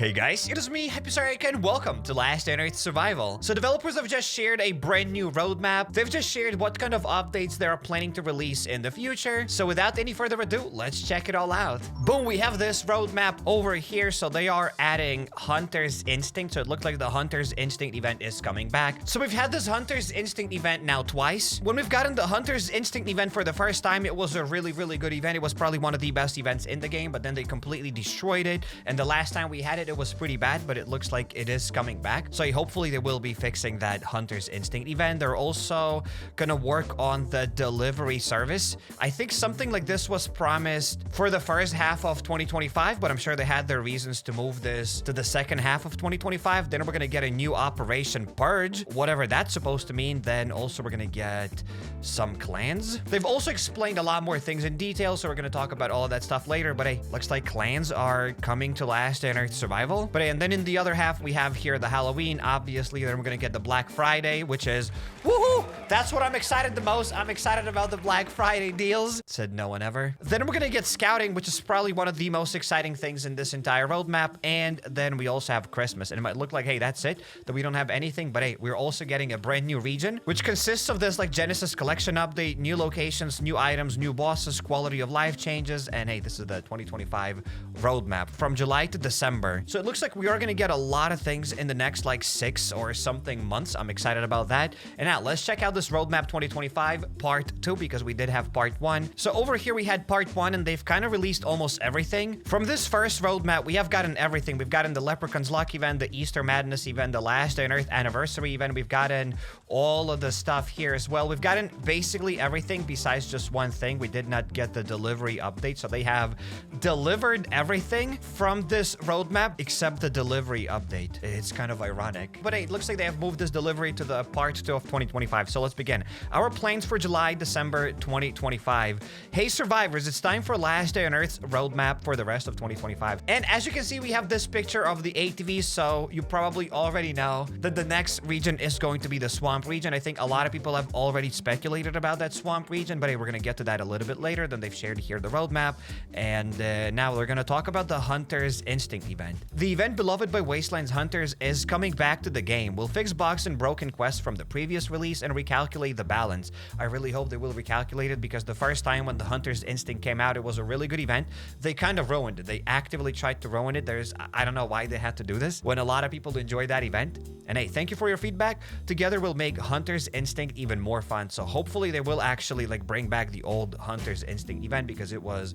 Hey guys, it is me, HappyCairek, and welcome to Last Day on Earth Survival. So developers have just shared a brand new roadmap. They've just shared what kind of updates they are planning to release in the future. So without any further ado, let's check it all out. Boom, we have this roadmap over here. So they are adding Hunter's Instinct. So it looks like the Hunter's Instinct event is coming back. So we've had this Hunter's Instinct event now twice. When we've gotten the Hunter's Instinct event for the first time, it was a really good event. It was probably one of the best events in the game, but then they completely destroyed it. And the last time we had it, it was pretty bad, but it looks like it is coming back. So hopefully they will be fixing that Hunter's Instinct event. They're also gonna work on the delivery service. I think something like this was promised for the first half of 2025, but I'm sure they had their reasons to move this to the second half of 2025. Then we're gonna get a new Operation Purge, whatever that's supposed to mean. Then also we're gonna get some clans. They've also explained a lot more things in detail, so we're gonna talk about all of that stuff later. But hey, looks like clans are coming to Last Day on Earth Survival. But hey, and then in the other half, we have here the Halloween, obviously. Then we're gonna get the Black Friday, which is woohoo! That's what I'm excited the most. I'm excited about the Black Friday deals. Said no one ever. Then we're gonna get scouting, which is probably one of the most exciting things in this entire roadmap. And then we also have Christmas. And it might look like, hey, that's it, that we don't have anything. But hey, we're also getting a brand new region, which consists of this like Genesis collection update, new locations, new items, new bosses, quality of life changes. And hey, this is the 2025 roadmap from July to December. So it looks like we are gonna get a lot of things in the next like 6 or something months. I'm excited about that. And now let's check out this roadmap 2025 part 2, because we did have part 1. So over here we had part 1, and they've kind of released almost everything. From this first roadmap, we have gotten everything. We've gotten the Leprechaun's Luck event, the Easter Madness event, the Last Day on Earth Anniversary event. We've gotten all of the stuff here as well. We've gotten basically everything besides just one thing. We did not get the delivery update, so they have delivered everything from this roadmap except the delivery update. It's kind of ironic. But hey, it looks like they have moved this delivery to the part 2 of 2025. So let's begin. Our plans for July, December 2025. Hey survivors, it's time for Last Day on Earth's roadmap for the rest of 2025. And as you can see, we have this picture of the ATVs, so you probably already know that the next region is going to be the swamp region. I think a lot of people have already speculated about that swamp region, but hey, we're gonna get to that a little bit later. Then they've shared here the roadmap, and now we're gonna talk about the Hunter's Instinct event. The event beloved by Wasteland's hunters is coming back to the game. We'll fix bugs and broken quests from the previous release and recalculate the balance. I really hope they will recalculate it, because the first time when the Hunter's Instinct came out, it was a really good event. They kind of ruined it. They actively tried to ruin it. I don't know why they had to do this when a lot of people enjoyed that event. And hey, thank you for your feedback. Together we'll make Hunter's Instinct even more fun. So hopefully they will actually like bring back the old Hunter's Instinct event, because it was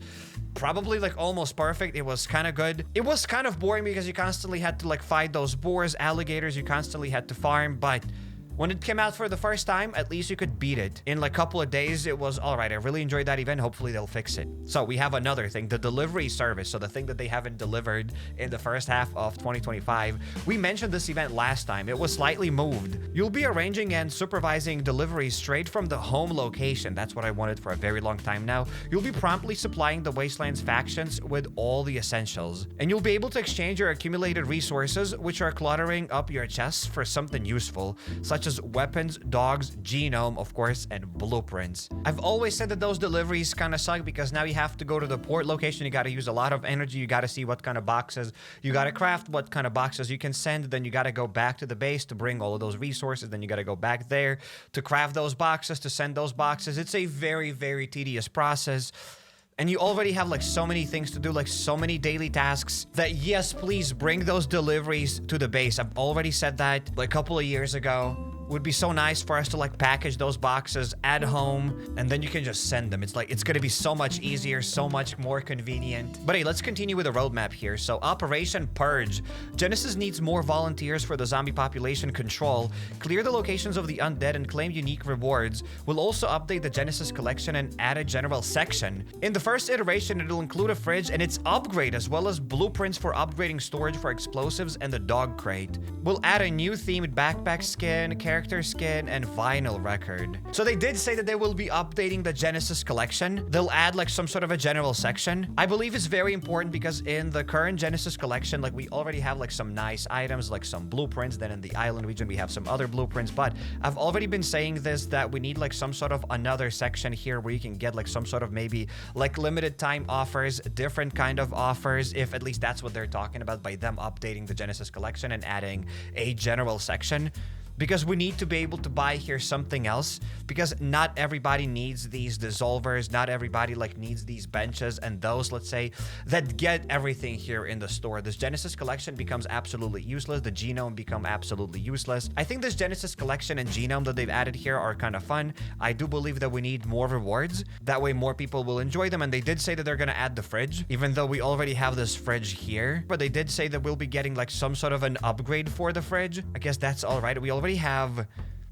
probably like almost perfect. It was kind of good. It was kind of boring because you constantly had to like fight those boars, alligators. You constantly had to farm, but when it came out for the first time, at least you could beat it. In like a couple of days, it was all right. I really enjoyed that event. Hopefully they'll fix it. So we have another thing, the delivery service. So the thing that they haven't delivered in the first half of 2025. We mentioned this event last time. It was slightly moved. You'll be arranging and supervising deliveries straight from the home location. That's what I wanted for a very long time now. You'll be promptly supplying the Wastelands factions with all the essentials. And you'll be able to exchange your accumulated resources, which are cluttering up your chests, for something useful, such as weapons, dogs, genome, of course, and blueprints. I've always said that those deliveries kind of suck, because now you have to go to the port location. You got to use a lot of energy. You got to see what kind of boxes you got to craft, what kind of boxes you can send. Then you got to go back to the base to bring all of those resources. Then you got to go back there to craft those boxes, to send those boxes. It's a very tedious process. And you already have like so many things to do, like so many daily tasks, that yes, please bring those deliveries to the base. I've already said that like a couple of years ago. Would be so nice for us to like package those boxes at home, and then you can just send them. It's like, it's gonna be so much easier, so much more convenient. But hey, let's continue with the roadmap here. So Operation Purge. Genesis needs more volunteers for the zombie population control. Clear the locations of the undead and claim unique rewards. We'll also update the Genesis collection and add a general section. In the first iteration, it'll include a fridge and its upgrade, as well as blueprints for upgrading storage for explosives and the dog crate. We'll add a new themed backpack skin, character skin, and vinyl record. So they did say that they will be updating the Genesis collection. They'll add like some sort of a general section. I believe it's very important because in the current Genesis collection, like we already have like some nice items, like some blueprints. Then in the island region, we have some other blueprints. But I've already been saying this, that we need like some sort of another section here where you can get like some sort of maybe like limited time offers, different kind of offers, if at least that's what they're talking about by them updating the Genesis collection and adding a general section. Because we need to be able to buy here something else, because not everybody needs these dissolvers, not everybody like needs these benches and those, let's say, that get everything here in the store. This Genesis collection becomes absolutely useless. The genome become absolutely useless. I think this Genesis collection and genome that they've added here are kind of fun. I do believe that we need more rewards. That way more people will enjoy them. And they did say that they're gonna add the fridge, even though we already have this fridge here. But they did say that we'll be getting like some sort of an upgrade for the fridge. I guess that's all right. We already have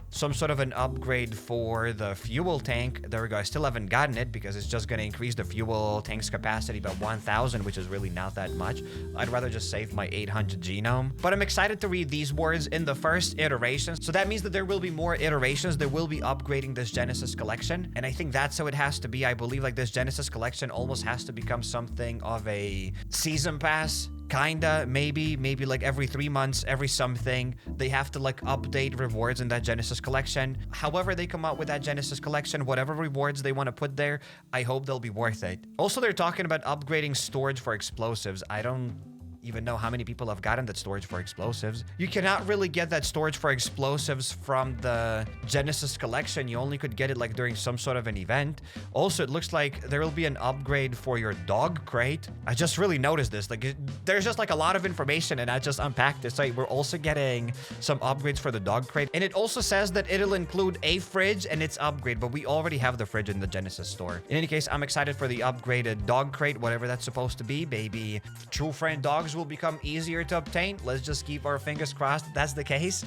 some sort of an upgrade for the fuel tank. There we go. I still haven't gotten it because it's just going to increase the fuel tank's capacity by 1,000, which is really not that much. I'd rather just save my 800 genome. But I'm excited to read these words in the first iteration. So that means that there will be more iterations. They will be upgrading this Genesis collection. And I think that's how it has to be. I believe like this Genesis collection almost has to become something of a season pass. Kinda, maybe like every 3 months, every something, they have to like update rewards in that Genesis collection. However they come out with that Genesis collection, whatever rewards they want to put there, I hope they'll be worth it. Also, they're talking about upgrading storage for explosives. I don't even know how many people have gotten that storage for explosives. You cannot really get that storage for explosives from the Genesis collection. You only could get it like during some sort of an event. Also, it looks like there will be an upgrade for your dog crate. I just really noticed this. Like, there's just like a lot of information and I just unpacked this. Like, we're also getting some upgrades for the dog crate. And it also says that it'll include a fridge and its upgrade, but we already have the fridge in the Genesis store. In any case, I'm excited for the upgraded dog crate, whatever that's supposed to be. Baby, true friend dogs will become easier to obtain. Let's just keep our fingers crossed that's the case.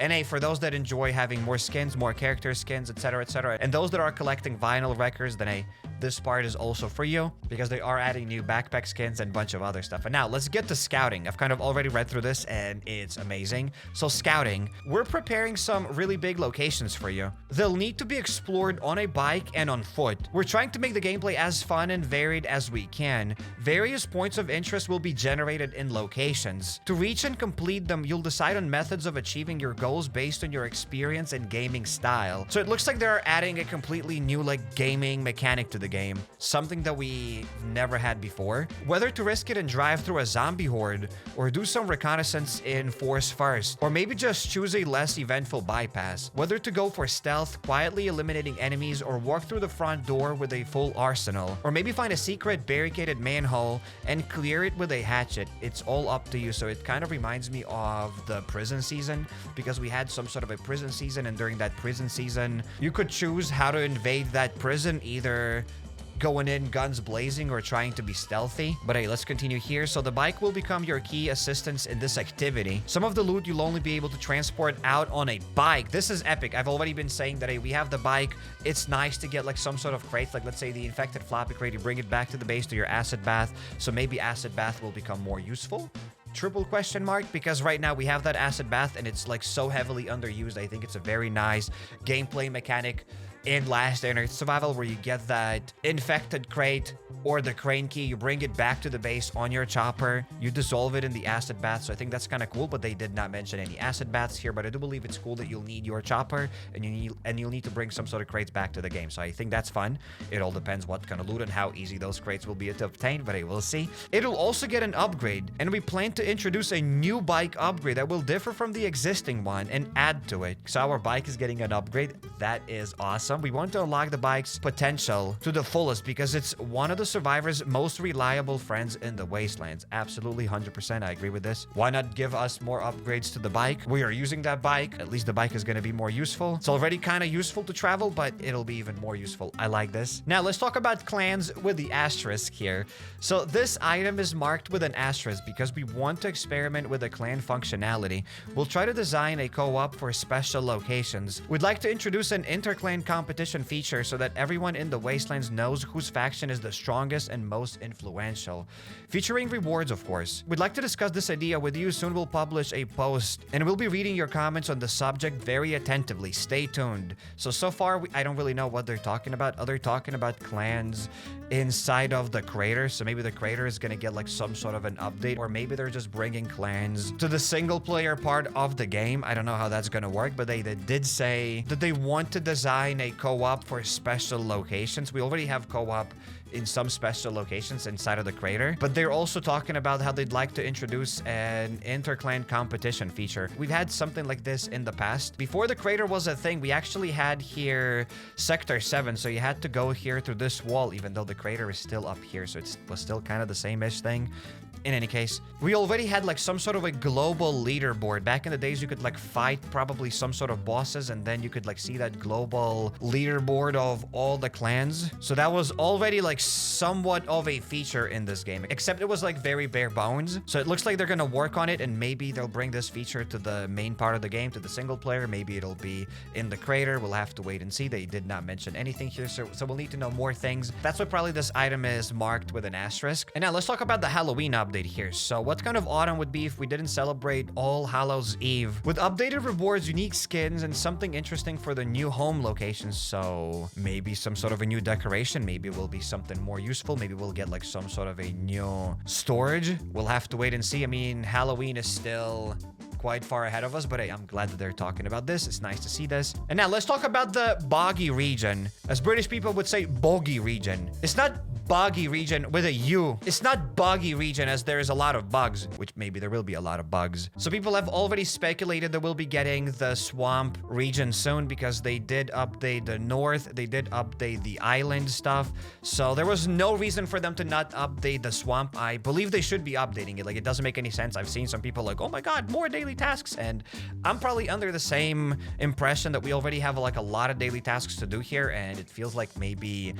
And hey, for those that enjoy having more skins, more character skins, etc., and those that are collecting vinyl records, then hey, this part is also for you because they are adding new backpack skins and a bunch of other stuff. And now let's get to scouting. I've kind of already read through this and it's amazing. So scouting, we're preparing some really big locations for you. They'll need to be explored on a bike and on foot. We're trying to make the gameplay as fun and varied as we can. Various points of interest will be generated in locations. To reach and complete them, you'll decide on methods of achieving your goals based on your experience and gaming style. So it looks like they're adding a completely new like gaming mechanic to the game, something that we never had before. Whether to risk it and drive through a zombie horde, or do some reconnaissance in force first, or maybe just choose a less eventful bypass. Whether to go for stealth, quietly eliminating enemies, or walk through the front door with a full arsenal, or maybe find a secret barricaded manhole and clear it with a hatchet. It's all up to you. So it kind of reminds me of the prison season, because we had some sort of a prison season, and during that prison season you could choose how to invade that prison, either going in guns blazing or trying to be stealthy. But hey, let's continue here. So the bike will become your key assistance in this activity. Some of the loot you'll only be able to transport out on a bike. This is epic. I've already been saying that hey, we have the bike. It's nice to get like some sort of crate, like let's say the infected floppy crate. You bring it back to the base to your acid bath. So maybe acid bath will become more useful. Triple question mark, because right now we have that acid bath and it's like so heavily underused. I think it's a very nice gameplay mechanic in Last Day on Earth Survival, where you get that infected crate or the crane key, you bring it back to the base on your chopper, you dissolve it in the acid bath. So I think that's kind of cool, but they did not mention any acid baths here. But I do believe it's cool that you'll need your chopper and you'll need to bring some sort of crates back to the game. So I think that's fun. It all depends what kind of loot and how easy those crates will be to obtain, but hey, we'll see. It'll also get an upgrade, and we plan to introduce a new bike upgrade that will differ from the existing one and add to it. So our bike is getting an upgrade. That is awesome. We want to unlock the bike's potential to the fullest because it's one of the survivors' most reliable friends in the wastelands. Absolutely, 100%. I agree with this. Why not give us more upgrades to the bike? We are using that bike. At least the bike is going to be more useful. It's already kind of useful to travel, but it'll be even more useful. I like this. Now, let's talk about clans with the asterisk here. So this item is marked with an asterisk because we want to experiment with the clan functionality. We'll try to design a co-op for special locations. We'd like to introduce an inter-clan competition competition feature so that everyone in the Wastelands knows whose faction is the strongest and most influential. Featuring rewards, of course. We'd like to discuss this idea with you. Soon we'll publish a post and we'll be reading your comments on the subject very attentively. Stay tuned. So far, I don't really know what they're talking about. They're talking about clans inside of the crater. So maybe the crater is gonna get like some sort of an update, or maybe they're just bringing clans to the single player part of the game. I don't know how that's gonna work, but they did say that they want to design a co-op for special locations. We already have co-op in some special locations inside of the crater, but they're also talking about how they'd like to introduce an inter-clan competition feature. We've had something like this in the past. Before the crater was a thing, we actually had here Sector 7, so you had to go here through this wall, even though the crater is still up here, so it was still kind of the same-ish thing. In any case, we already had like some sort of a global leaderboard. Back in the days, you could like fight probably some sort of bosses, and then you could like see that global leaderboard of all the clans. So that was already like somewhat of a feature in this game, except it was like very bare bones. So it looks like they're gonna work on it, and maybe they'll bring this feature to the main part of the game, to the single player. Maybe it'll be in the crater. We'll have to wait and see. They did not mention anything here, so we'll need to know more things. That's why probably this item is marked with an asterisk. And now let's talk about the Halloween update here. So what kind of autumn would be if we didn't celebrate All Hallows Eve with updated rewards, unique skins, and something interesting for the new home locations? So maybe some sort of a new decoration. Maybe it will be something more useful. Maybe we'll get like some sort of a new storage. We'll have to wait and see. I mean, Halloween is still quite far ahead of us, but hey, I'm glad that they're talking about this. It's nice to see this. And now let's talk about the boggy region. As British people would say, boggy region. It's not boggy region with a U. It's not boggy region, as there is a lot of bugs, which maybe there will be a lot of bugs. So people have already speculated that we'll be getting the swamp region soon, because they did update the north. They did update the island stuff. So there was no reason for them to not update the swamp. I believe they should be updating it. Like, it doesn't make any sense. I've seen some people like, oh my god, more daily tasks. And I'm probably under the same impression that we already have like a lot of daily tasks to do here. And it feels like maybe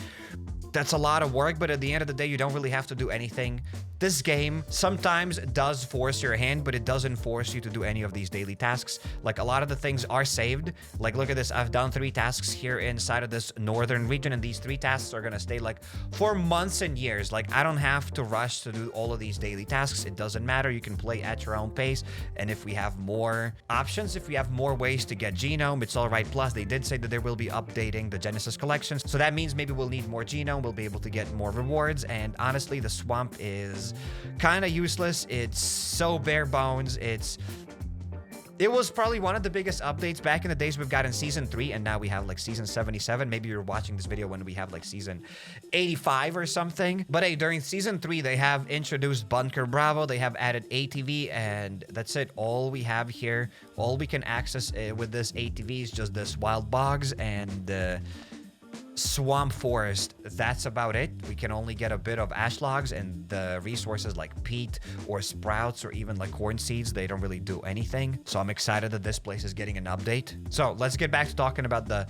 that's a lot of work, but at the end of the day, you don't really have to do anything. This game sometimes does force your hand, but it doesn't force you to do any of these daily tasks. Like, a lot of the things are saved. Like, look at this. I've done 3 tasks here inside of this northern region, and these 3 tasks are gonna stay like for months and years. Like, I don't have to rush to do all of these daily tasks. It doesn't matter. You can play at your own pace. And if we have more options, if we have more ways to get genome, it's all right. Plus, they did say that they will be updating the Genesis collections. So that means maybe we'll need more genome. We'll be able to get more rewards. And honestly, the swamp is kind of useless. It's so bare bones. It was probably one of the biggest updates back in the days we've got in Season 3, and now we have like Season 77. Maybe you're watching this video when we have like Season 85 or something. But hey, during Season 3, they have introduced Bunker Bravo. They have added ATV, and that's it. All we have here, all we can access with this ATV is just this wild bogs and swamp forest. That's about it. We can only get a bit of ash logs, and the resources like peat or sprouts or even like corn seeds, they don't really do anything. So I'm excited that this place is getting an update. So let's get back to talking about the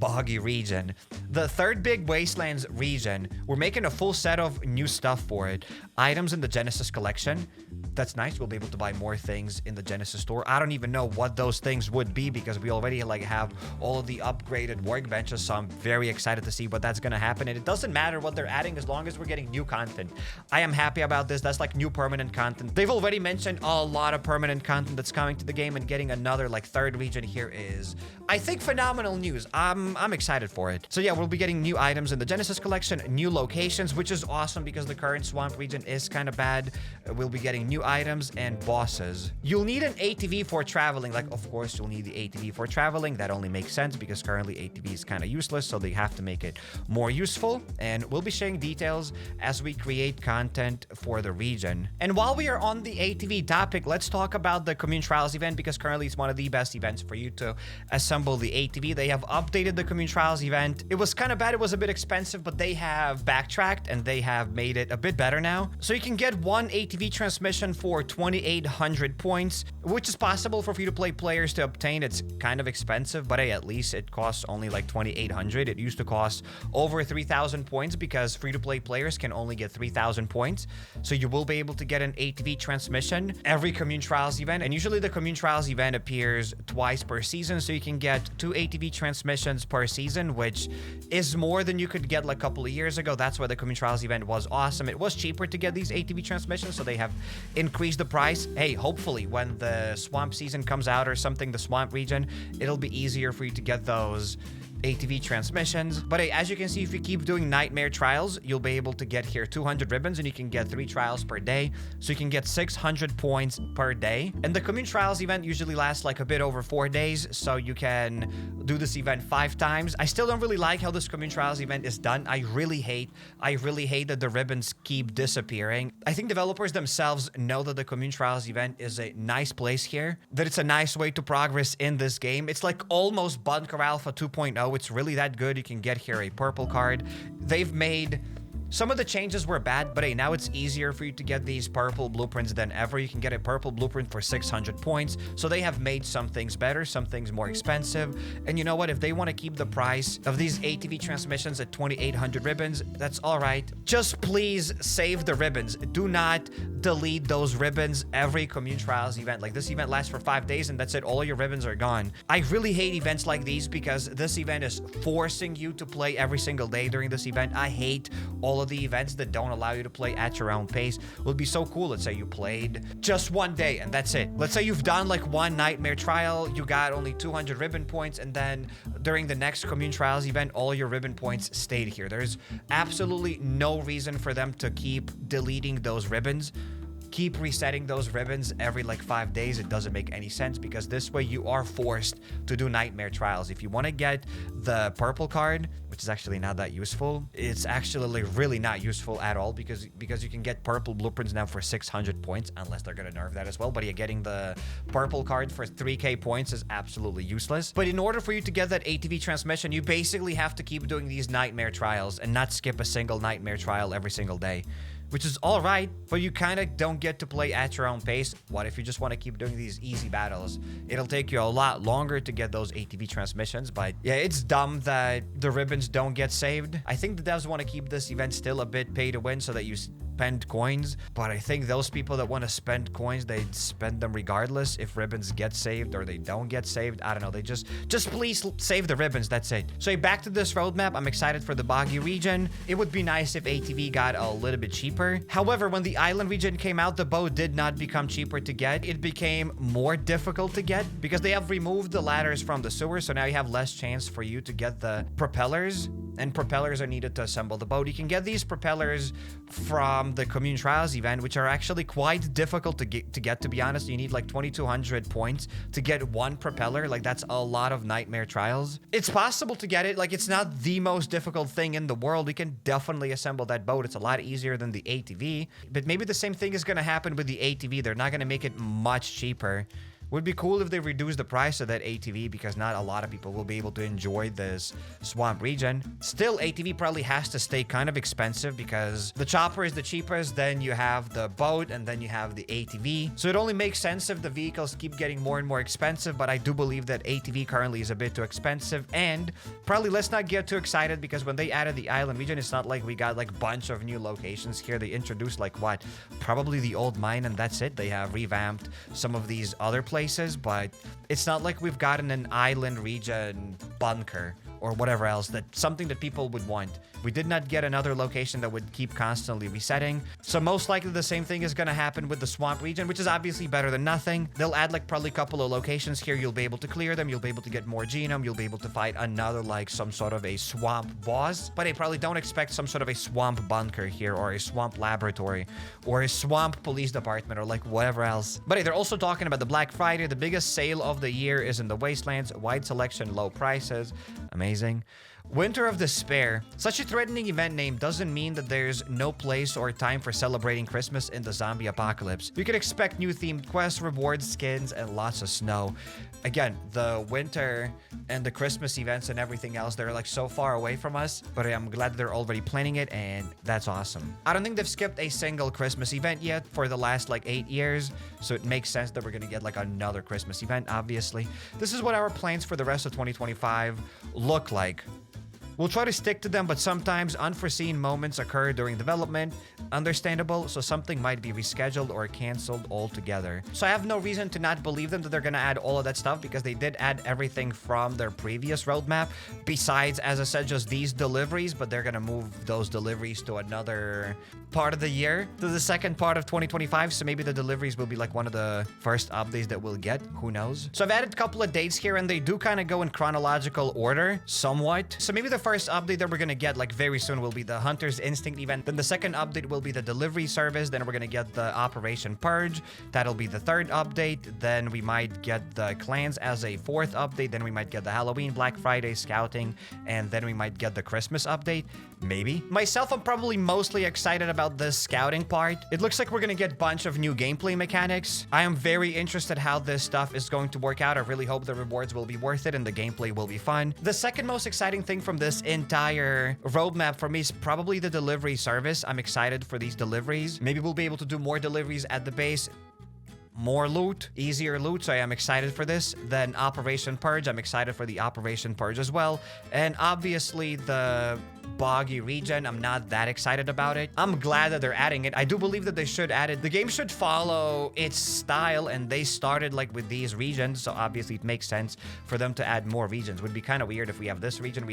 boggy region. The third big wastelands region, we're making a full set of new stuff for it. Items in the Genesis collection. That's nice. We'll be able to buy more things in the Genesis store. I don't even know what those things would be, because we already like have all of the upgraded workbenches. So I'm very excited to see what that's going to happen. And it doesn't matter what they're adding as long as we're getting new content. I am happy about this. That's like new permanent content. They've already mentioned a lot of permanent content that's coming to the game, and getting another like third region here is, I think, phenomenal news. I'm excited for it. So yeah, we'll be getting new items in the Genesis collection, new locations, which is awesome because the current swamp region is kind of bad. We'll be getting new items and bosses. You'll need an ATV for traveling. Like, of course, you'll need the ATV for traveling. That only makes sense because currently ATV is kind of useless, so they have to make it more useful. And we'll be sharing details as we create content for the region. And while we are on the ATV topic, let's talk about the Commune Trials event, because currently it's one of the best events for you to assemble the ATV. They have updated the Commune Trials event. It was kind of bad. It was a bit expensive, but they have backtracked and they have made it a bit better now. So you can get one ATV transmission for 2,800 points, which is possible for free-to-play players to obtain. It's kind of expensive, but hey, at least it costs only like 2,800. It used to to cost over 3,000 points because free-to-play players can only get 3,000 points. So you will be able to get an ATV transmission every Commune Trials event. And usually the Commune Trials event appears twice per season. So you can get 2 ATV transmissions per season, which is more than you could get like a couple of years ago. That's why the Commune Trials event was awesome. It was cheaper to get these ATV transmissions, so they have increased the price. Hey, hopefully when the swamp season comes out or something, the swamp region, it'll be easier for you to get those ATV transmissions. But hey, as you can see, if you keep doing nightmare trials, you'll be able to get here 200 ribbons, and you can get 3 trials per day. So you can get 600 points per day. And the Commune Trials event usually lasts like a bit over 4 days, so you can do this event 5 times. I still don't really like how this Commune Trials event is done. I really hate that the ribbons keep disappearing. I think developers themselves know that the Commune Trials event is a nice place here, that it's a nice way to progress in this game. It's like almost Bunker Alpha 2.0. It's really that good. You can get here a purple card. They've made... Some of the changes were bad, but hey, now it's easier for you to get these purple blueprints than ever. You can get a purple blueprint for 600 points. So they have made some things better, some things more expensive. And you know what? If they want to keep the price of these ATV transmissions at 2,800 ribbons, that's all right. Just please save the ribbons. Do not delete those ribbons every Commune Trials event. Like, this event lasts for 5 days and that's it. All your ribbons are gone. I really hate events like these because this event is forcing you to play every single day during this event. I hate all of the events that don't allow you to play at your own pace. It would be so cool. Let's say you played just 1 day and that's it. Let's say you've done like 1 nightmare trial, you got only 200 ribbon points, and then during the next Commune Trials event, all your ribbon points stayed here. There's absolutely no reason for them to keep deleting those ribbons. Keep resetting those ribbons every like 5 days. It doesn't make any sense because this way you are forced to do nightmare trials. If you want to get the purple card, which is actually not that useful, it's actually really not useful at all because you can get purple blueprints now for 600 points, unless they're going to nerf that as well. But yeah, getting the purple card for 3k points is absolutely useless. But in order for you to get that ATV transmission, you basically have to keep doing these nightmare trials and not skip a single nightmare trial every single day, which is all right, but you kind of don't get to play at your own pace. What if you just want to keep doing these easy battles? It'll take you a lot longer to get those ATV transmissions, but yeah, it's dumb that the ribbons don't get saved. I think the devs want to keep this event still a bit pay to win so that you spend coins, but I think those people that want to spend coins, they spend them regardless if ribbons get saved or they don't get saved. I don't know. They just please save the ribbons. That's it. So back to this roadmap. I'm excited for the boggy region. It would be nice if ATV got a little bit cheaper. However, when the island region came out, the boat did not become cheaper to get. It became more difficult to get because they have removed the ladders from the sewer. So now you have less chance for you to get the propellers, and propellers are needed to assemble the boat. You can get these propellers from the Commune Trials event, which are actually quite difficult to get, to be honest. You need like 2,200 points to get 1 propeller. Like, that's a lot of nightmare trials. It's possible to get it. Like, it's not the most difficult thing in the world. We can definitely assemble that boat. It's a lot easier than the ATV, but maybe the same thing is going to happen with the ATV. They're not going to make it much cheaper. Would be cool if they reduce the price of that ATV because not a lot of people will be able to enjoy this swamp region. Still, ATV probably has to stay kind of expensive because the chopper is the cheapest, then you have the boat, and then you have the ATV. So it only makes sense if the vehicles keep getting more and more expensive, but I do believe that ATV currently is a bit too expensive. And probably let's not get too excited because when they added the island region, it's not like we got like a bunch of new locations here. They introduced like what? Probably the old mine, and that's it. They have revamped some of these other places, but it's not like we've gotten an island region bunker or whatever else, that's something that people would want. We did not get another location that would keep constantly resetting. So most likely the same thing is going to happen with the swamp region, which is obviously better than nothing. They'll add like probably a couple of locations here. You'll be able to clear them. You'll be able to get more genome. You'll be able to fight another like some sort of a swamp boss. But I probably don't expect some sort of a swamp bunker here or a swamp laboratory or a swamp police department or like whatever else. But hey, they're also talking about the Black Friday. The biggest sale of the year is in the Wastelands. Wide selection, low prices. Amazing. Winter of Despair. Such a threatening event name doesn't mean that there's no place or time for celebrating Christmas in the zombie apocalypse. You can expect new themed quests, rewards, skins, and lots of snow. Again, the winter and the Christmas events and everything else, they're like so far away from us, but I'm glad they're already planning it, and that's awesome. I don't think they've skipped a single Christmas event yet for the last like 8 years, so it makes sense that we're gonna get like another Christmas event, obviously. This is what our plans for the rest of 2025 look like. We'll try to stick to them, but sometimes unforeseen moments occur during development. Understandable, so something might be rescheduled or canceled altogether. So I have no reason to not believe them that they're gonna add all of that stuff, because they did add everything from their previous roadmap, besides, as I said, just these deliveries, but they're gonna move those deliveries to another part of the year, to the second part of 2025, so maybe the deliveries will be like one of the first updates that we'll get. Who knows? So I've added a couple of dates here, and they do kind of go in chronological order, somewhat. So maybe the first update that we're gonna get like very soon will be the Hunter's Instinct event. Then the second update will be the delivery service. Then we're gonna get the Operation Purge. That'll be the third update. Then we might get the clans as a fourth update. Then we might get the Halloween, Black Friday, scouting, and then we might get the Christmas update. Maybe. Myself, I'm probably mostly excited about the scouting part. It looks like we're gonna get a bunch of new gameplay mechanics. I am very interested how this stuff is going to work out. I really hope the rewards will be worth it and the gameplay will be fun. The second most exciting thing from this entire roadmap for me is probably the delivery service. I'm excited for these deliveries. Maybe we'll be able to do more deliveries at the base. More loot, easier loot, so I am excited for this. Then Operation Purge, I'm excited for the Operation Purge as well. And obviously the boggy region, I'm not that excited about it. I'm glad that they're adding it. I do believe that they should add it. The game should follow its style, and they started like with these regions, so obviously it makes sense for them to add more regions. Would be kind of weird if we have this region,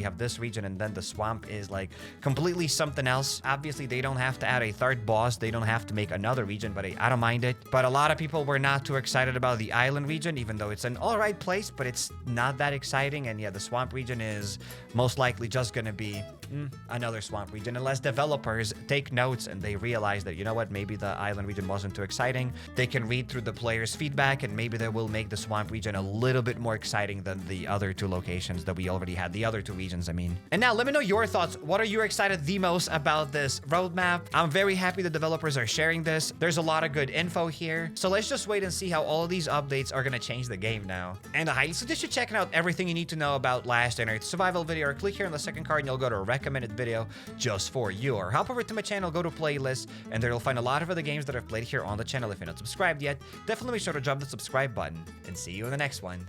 and then the swamp is like completely something else. Obviously they don't have to add a third boss, they don't have to make another region, but I don't mind it. But a lot of people were not too excited about the island region, even though it's an alright place, but it's not that exciting. And yeah, the swamp region is most likely just gonna be another swamp region, unless developers take notes and they realize that, you know what, maybe the island region wasn't too exciting. They can read through the players' feedback, and maybe they will make the swamp region a little bit more exciting than the other two locations that we already had, the other two regions, I mean. And now let me know your thoughts. What are you excited the most about this roadmap? I'm very happy the developers are sharing this. There's a lot of good info here, so let's just wait and see how all of these updates are gonna change the game now. And I highly suggest you checking out everything you need to know about Last Earth Survival video, or click here on the second card and you'll go to a recommended video just for you. Or hop over to my channel, go to playlists, and there you'll find a lot of other games that I've played here on the channel. If you're not subscribed yet, definitely make sure to drop the subscribe button, and see you in the next one.